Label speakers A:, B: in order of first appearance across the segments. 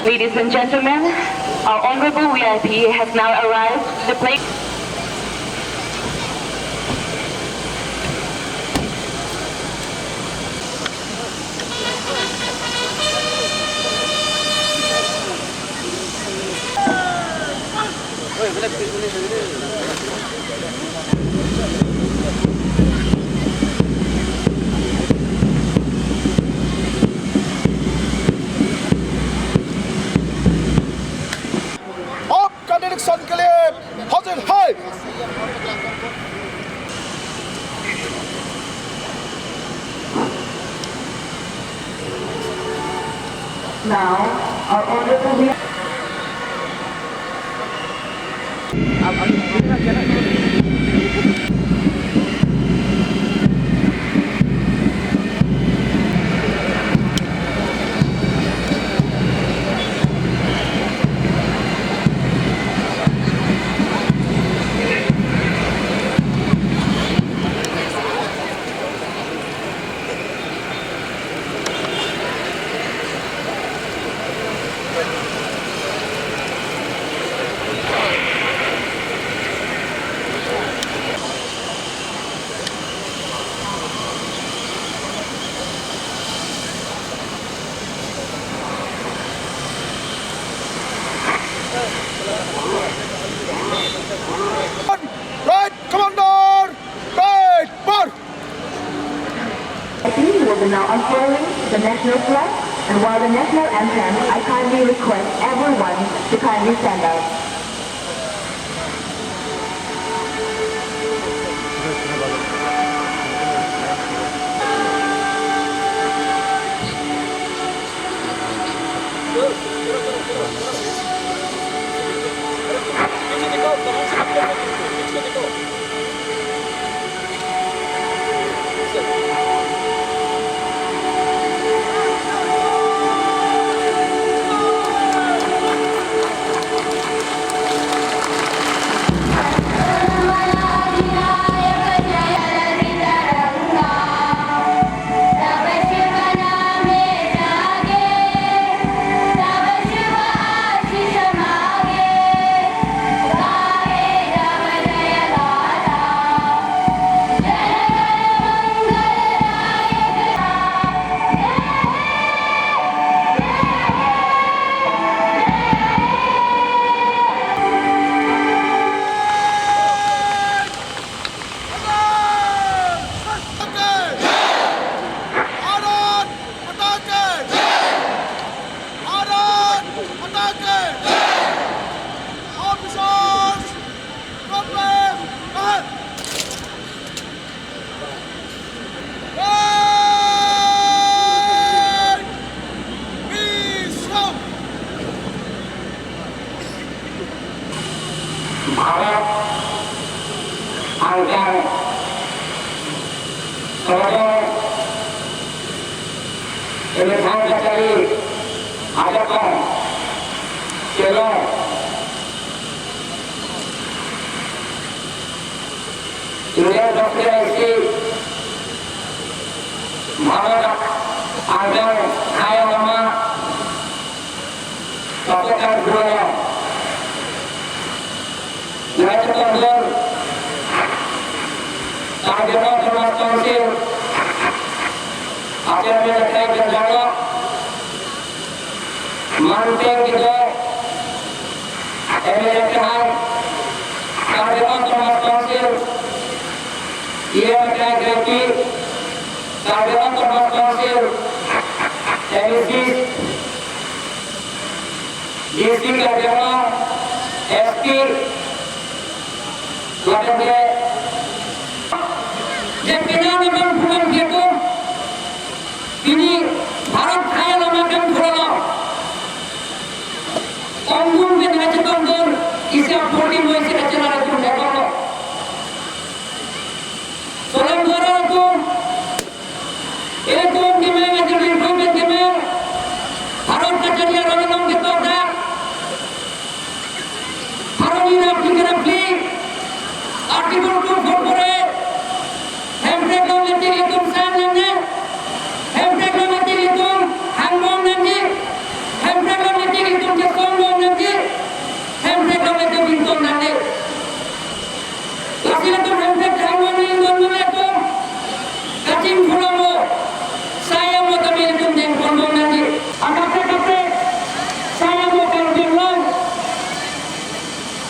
A: Ladies and gentlemen, our honorable VIP has now arrived. The plate.
B: आपका निरीक्षण के लिए हाजिर है।
A: Now, our honorable VIP.
B: Right, Commander! Right, bar!
A: We will be now unfurling the national flag, and while the national anthem, I kindly request everyone to kindly stand up.
C: yang sebagai ini saya cari ada kan kalau ini dokter isi malah ada kaya lama pakai dua Naik Tondor Sarjana Selamat Konsil Akhirnya saya berjaya Manteng juga Emeritahan Sarjana Selamat Konsil Ia saya greti Sarjana Selamat Konsil Tenisis DC Sarjana ST Wadahnya yang kenal dengan pulang itu ini Bharat kaya lamakan pulang Onggung ke dengan Tondor isi apodi muisi acara itu negara solang dua itu dimana jadi government dimana Bharat kacanya orang kita dah Bharat ini aplikasi Artikel 2 করে Hempregometir itu sananya Hempregometir itu hangbong nanti Hempregometir itu jekongbong nanti Hempregometir itu nanti Kasih itu hempregometir hangbong itu Kacing pulamu Saya mau kami itu jekongbong nanti Agak-agak Saya mau kami bilang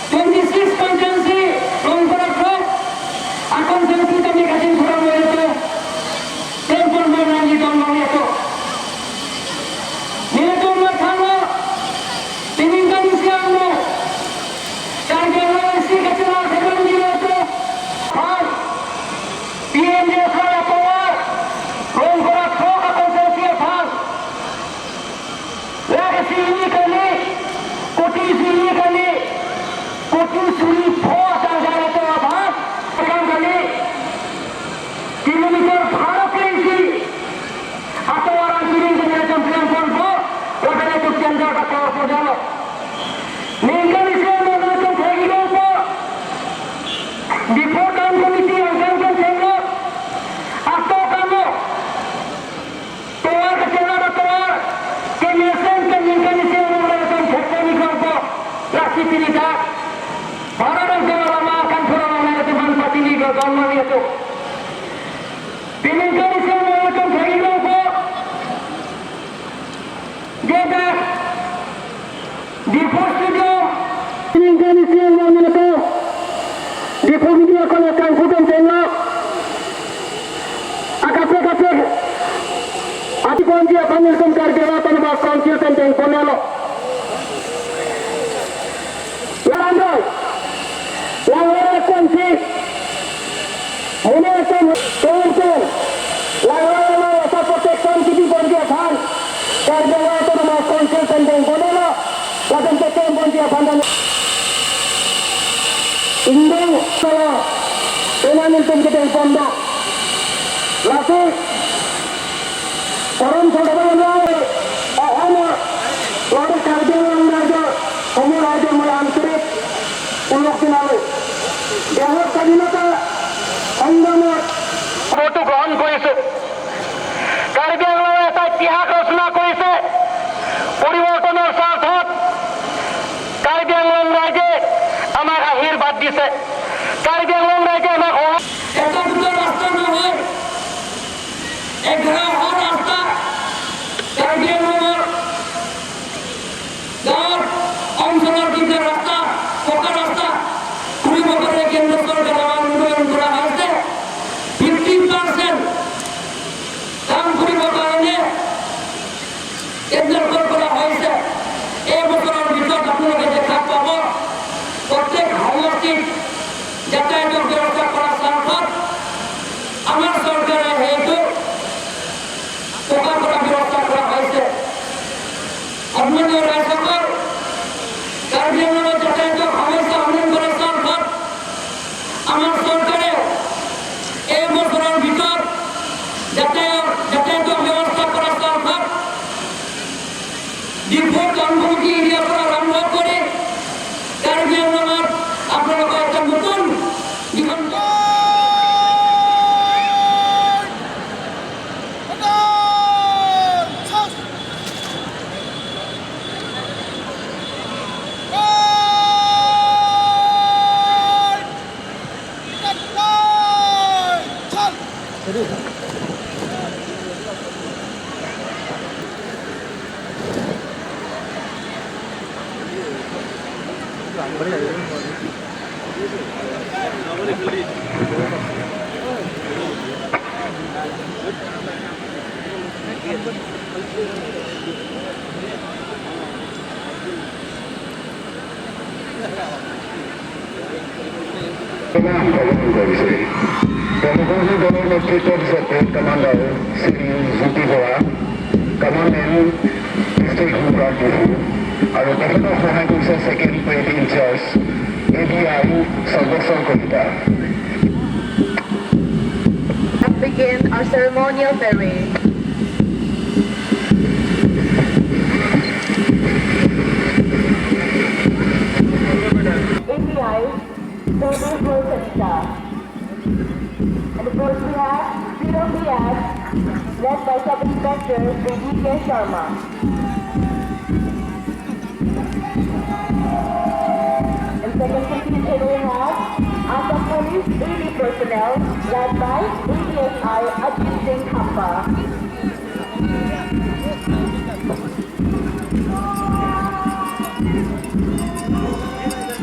C: 26 konsensi akan tentu kami kasih kurang itu tempel menangi tolong itu ini tu masalah tinggal siapa karena isi kecil sebelum itu hal PMJ saya keluar longgar kok konsensi hal lagi sini kali koti sini kali koti suri phos ada itu apa kilometer Bharat isi atau orang kirim ke dalam champion polpo wadahnya itu cendera ke kawah pojalo ninggal isi menonton thegi golpo di program komiti yang jangkan cendera atau kamu keluar ke cendera keluar ke nesen ke ninggal isi menonton thegi golpo lasi pilihan Bharat yang lama akan pulang mengenai Tuhan Patini ke Galman itu Piningkan isi menonton thegi golpo Jeda di pos studio Piningkan isi menonton di komisi akan hukum tengok Akasih Ati konji akan ilkum kargeratan bahas konsil tentang konelo Larandoi Langgar konsi Muna akan tungkol Langgar masa protection kiti konji akan kargeratan bahas konsil tentang konelo Lakan tekan konji akan Indong salah Dengan ilkum kita yang pondok Lati Orang saudara mulai Ahama Lalu karja yang raja Umur raja mulai antrik Ulok sinalu Jahar kadinata Andamot Foto গ্রহণ করেছে কার্বি আংলং এটা ইতিহাস রচনা করেছে পরিবর্তনের স্বার্থত কার্বি আংলং রাজ্যে আমাক আশীর্বাদ দিছে কার্বি আংলং রাজ্যে আমাক এটা দুটো রাস্তা নহয় 11 রাস্তা কার্বি আংলঙৰ গাঁৱৰ অঞ্চলৰ তিনিটা ৰাস্তা পকা ৰাস্তা খুলিব পাৰে কেন্দ্ৰ চৰকাৰে উন্নয়ন কৰা হৈছে 50% কাম কৰিবৰ কাৰণে কেন্দ্ৰ কৰা হৈছে এই বছৰৰ ভিতৰত আপোনালোকে দেখা পাব প্ৰত্যেক সমষ্টিত যাতায়াতৰ ব্যৱস্থা কৰা স্বাৰ্থত জনগণের দলের নেতৃত্ব দিচ্ছে কমান্ডার শ্রী জ্যোতি বৰা কমান্ডেণ্ট ডিষ্ট্ৰিক্ট হোমগাৰ্ড ডিফু আৰু তেখেতক সহায় কৰিছে second parade in-charge ADI Sarbeswar Kalita.
A: Let's begin our ceremonial parade. API, Total Force and Staff. And of course we have Zero BS, led by Sub-Inspector D.K. Sharma. And second contingent we have Assam Police AD personnel, led by ADSI Ajit Singh Khapa.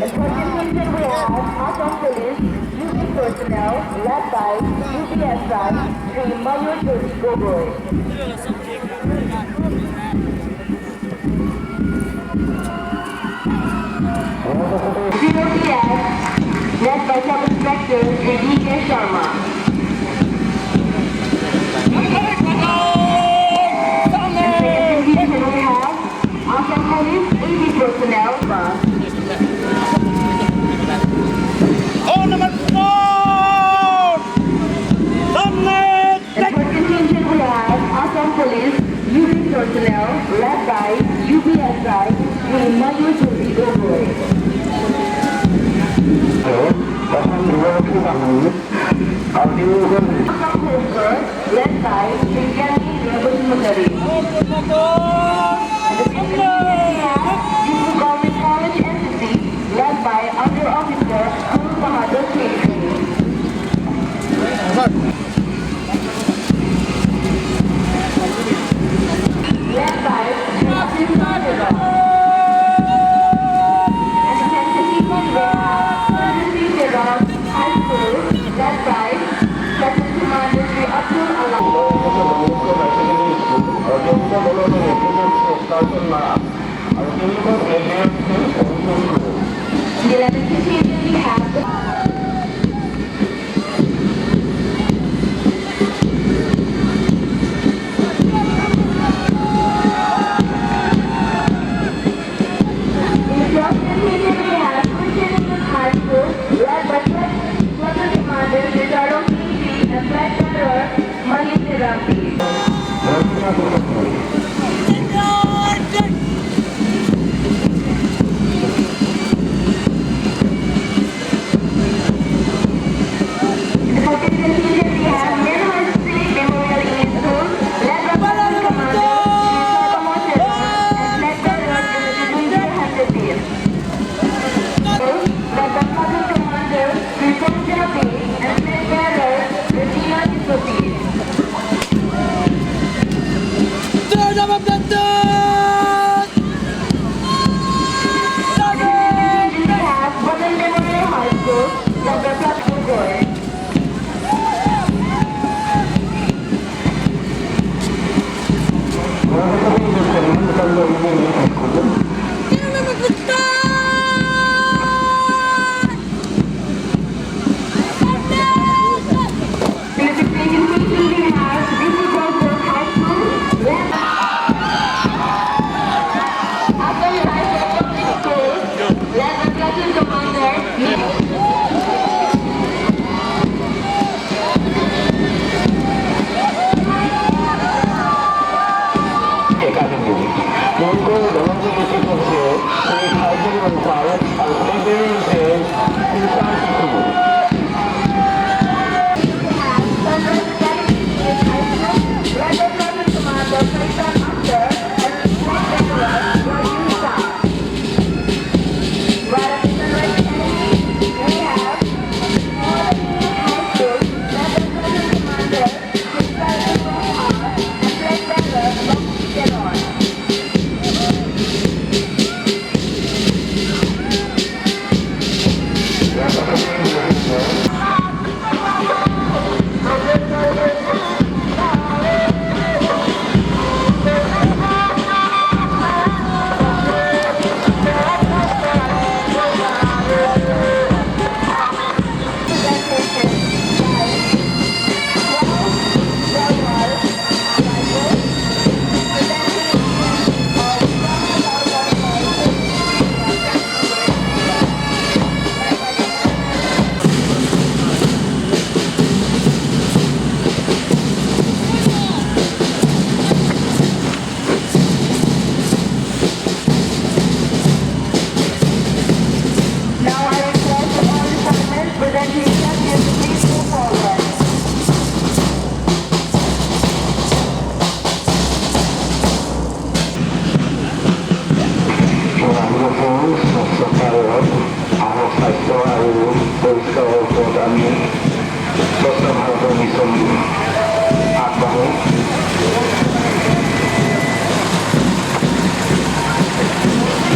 A: And third contingent we have Assam Police UP personnel, led by UPSI Sri Mayur Jyoti Gogoi. Zero BS, led by Sub-Inspector Sri D.K. Sharma. And second contingent we have Assam Police AD personnel. And third contingent we have Assam Police UP personnel, led by UPSI Sri Mayur Jyoti Gogoi.
C: অসম যুৱৰক্ষী বাহিনী আৰু
A: Assam Coast Guard, led by Sri Gyani Revolutionary. And the second contingent we have Difu Government College NCC, led by Under Officer Guru Bahadur Singh. Led by Sri Sadhava. And the 10th contingent we have Sri Siddharth High School, led by Second Commander Sri Abdul Alam. The 11th contingent we have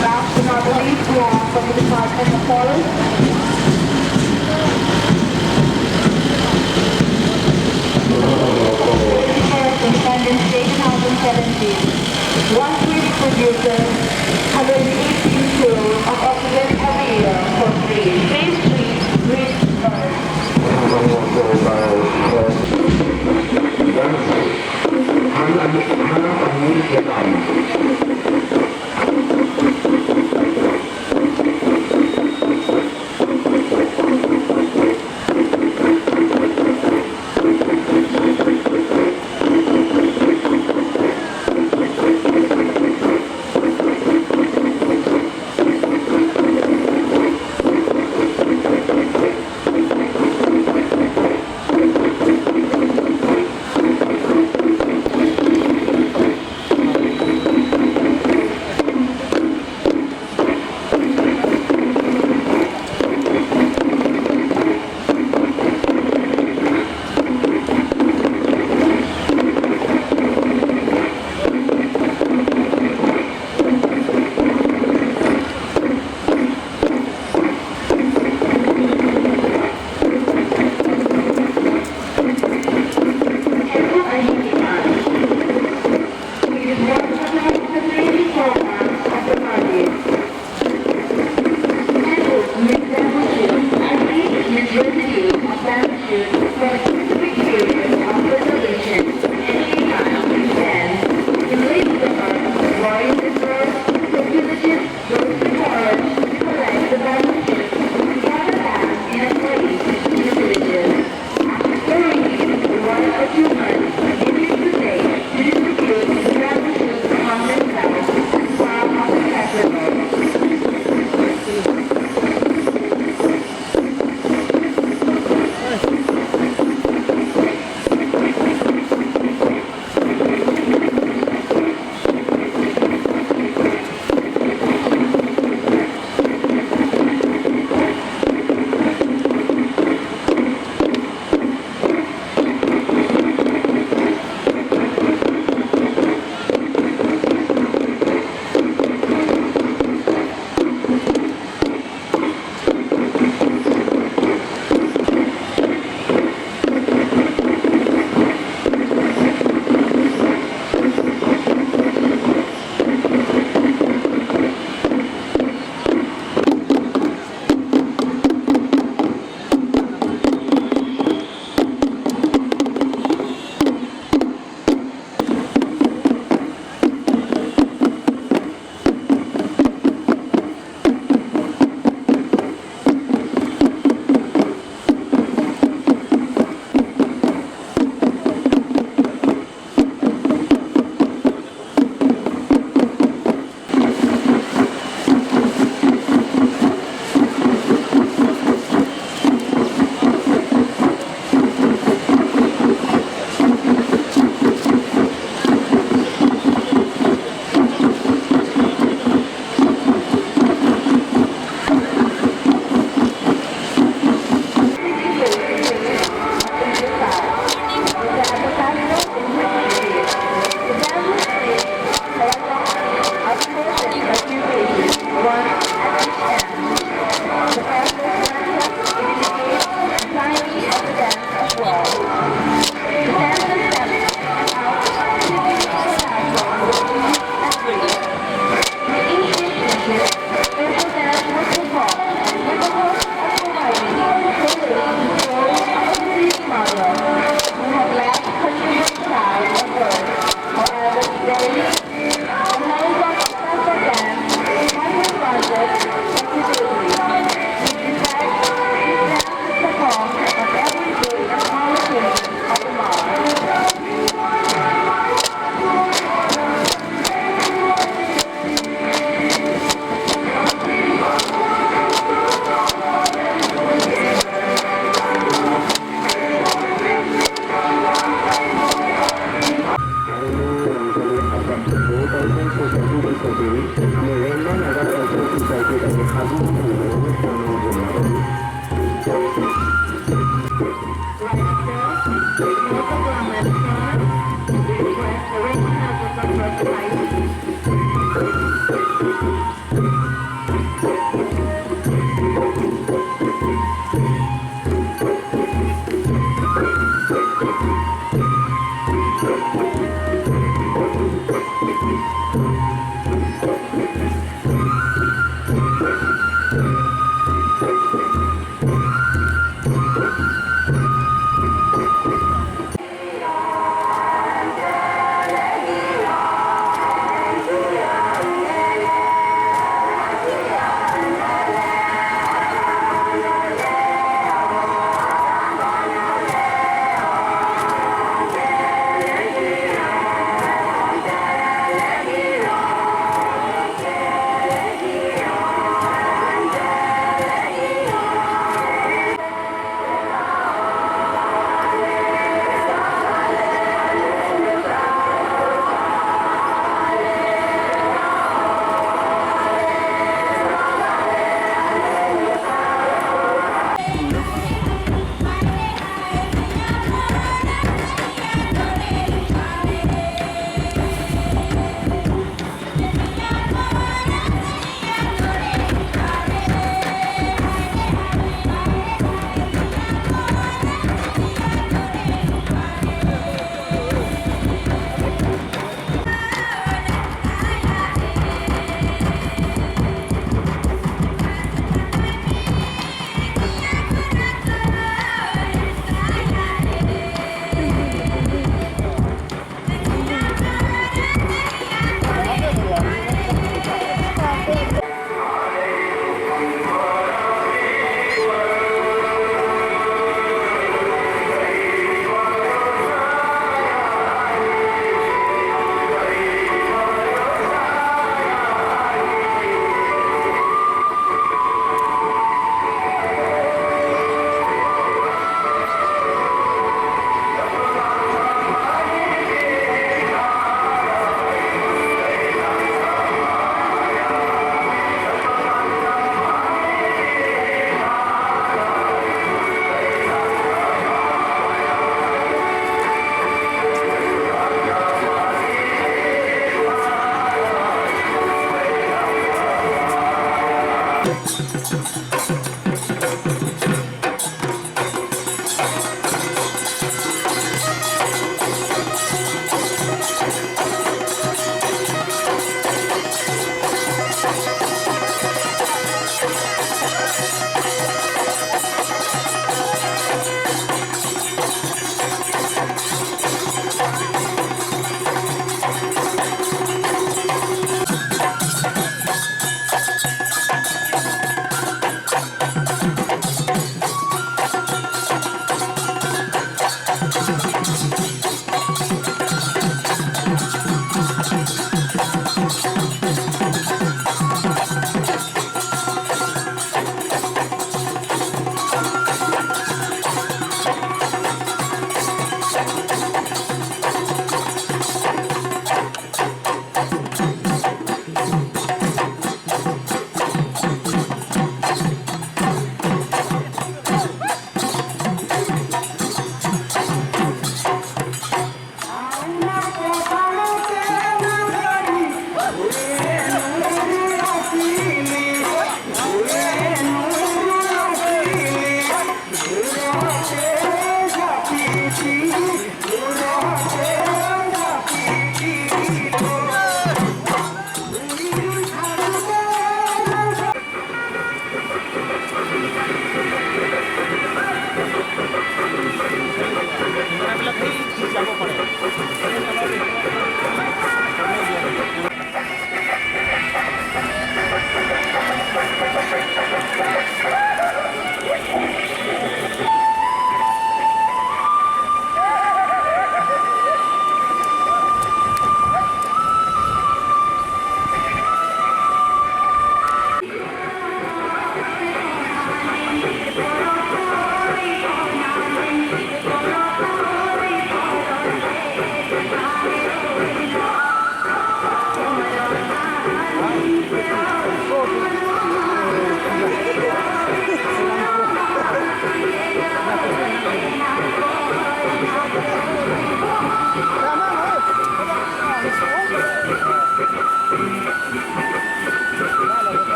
A: Last but not the least, we have from the Department of Forest. Independence Day 2017. One Swedish producer, 118 kilos of oxygen every year for free. Phase 3, Green Bird.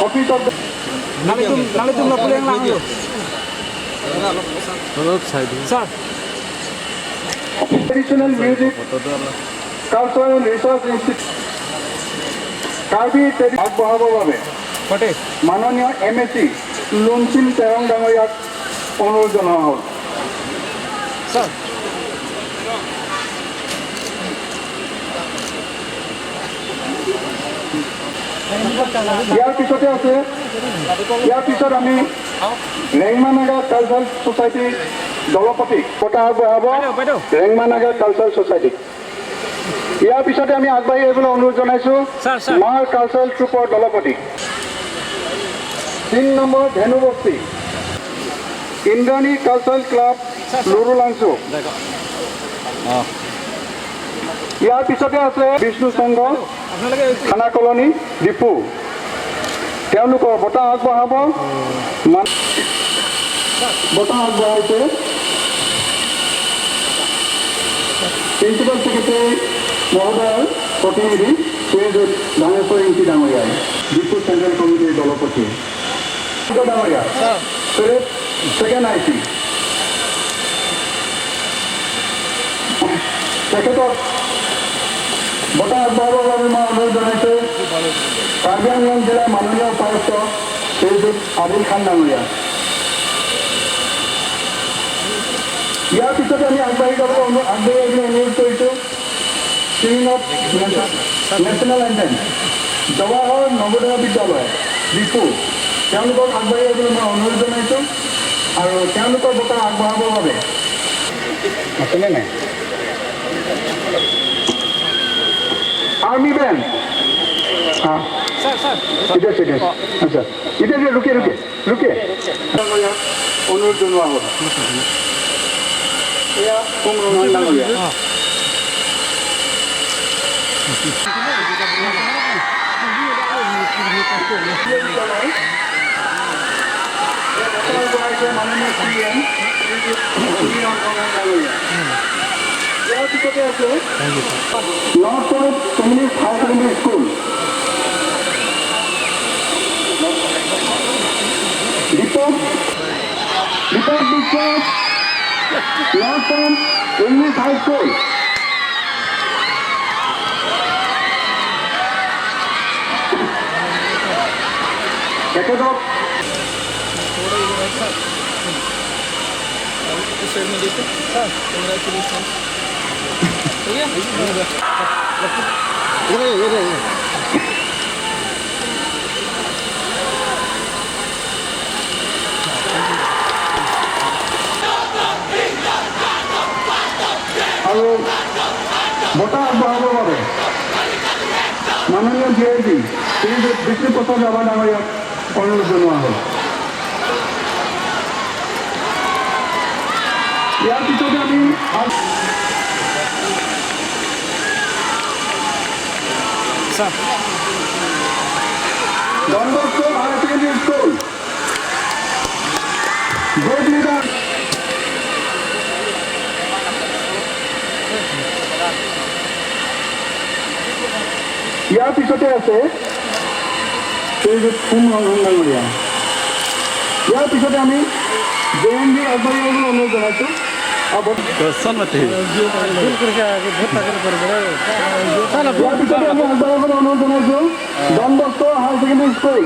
C: Office of the Traditional Music Cultural Research Institute Karbi আগবঢ়াবৰ বাবে মাননীয় MSc লুমচিন Terang ডাঙৰীয়াক অনুৰোধ জনোৱা হ'ল। ইয়াৰ পিছত আমি ৰেংমানাগা cultural ছ'চাইটিৰ দলপতি বঁটা আগবঢ়াব ৰেংমানাগা কালচাৰেল ছ'চাইটি। ইয়াৰ পিছতে আমি আগবাঢ়ি আহিবলৈ অনুৰোধ জনাইছোঁ মাৰ কালচাৰেল ট্ৰুপৰ দলপতি 3 নম্বৰ ধেনুবস্তি ইন্দ্ৰাণী কালচাৰেল ক্লাব লুৰুলাংচু। ইয়াৰ পিছতে আছে বিষ্ণু সংঘ থানা কলনী ডিপু, তেওঁলোকৰ বঁটা আগবঢ়াব আগবঢ়াইছে প্ৰিন্সিপাল ছেক্ৰেটাৰী মহোদয়ৰ প্ৰতিনিধি শ্ৰীযুত ধানেশ্বৰ ইংতি ডাঙৰীয়াই ডিপু চেণ্ট্ৰেল কমিটিৰ দলপতি ডাঙৰীয়া ছেকেণ্ড IC তেখেতক বঁটা আগবঢ়াবৰ বাবে মই অনুৰোধ জনাইছোঁ কাৰ্বি আংলং জিলাৰ মাননীয় উপায়ুক্ত শ্ৰীযুত আদিল খান ডাঙৰীয়া। ইয়াৰ পিছতে আমি আগবাঢ়ি আহিবলৈ অনুৰোধ কৰিছোঁ ছিংিং of national anthem Jawahar Navodaya Vidyalaya Diphu, তেওঁলোকক আগবাঢ়ি আহিবলৈ মই অনুৰোধ জনাইছোঁ আৰু তেওঁলোকৰ বঁটা আগবঢ়াবৰ বাবে আছেনে নাই আৰ্মি বেণ্ড আচ্ছা এতিয়া ৰুকে অনুৰোধ জনোৱা হ'ল। এয়া সোম ৰঙাল ডাঙৰীয়া। মাননীয় CM ইয়াৰ পিছতে আছে north point communist higher secondary school Dipak Biswas north point English high school. তেখেতক আৰু বঁটা আগবঢ়াবৰ বাবে মাননীয় DIG শ্ৰীযুত বিষ্ণুপ্ৰসাদ ৰাভা ডাঙৰীয়াক অনুৰোধ জনোৱা হ'ল। ইয়াৰ পিছতে আমি Don Bosco higher secondary school group leader ইয়াৰ পিছতে আছে শ্ৰীযুত সোম ৰঞ্জন ডাঙৰীয়া। ইয়াৰ পিছতে আমি JNB আগবাঢ়ি আহিবলৈ অনুৰোধ জনাইছোঁ। ইয়াৰ পিছতে আমি আগবাঢ়িবলৈ অনুৰোধ জনাইছোঁ Don Bosco higher secondary school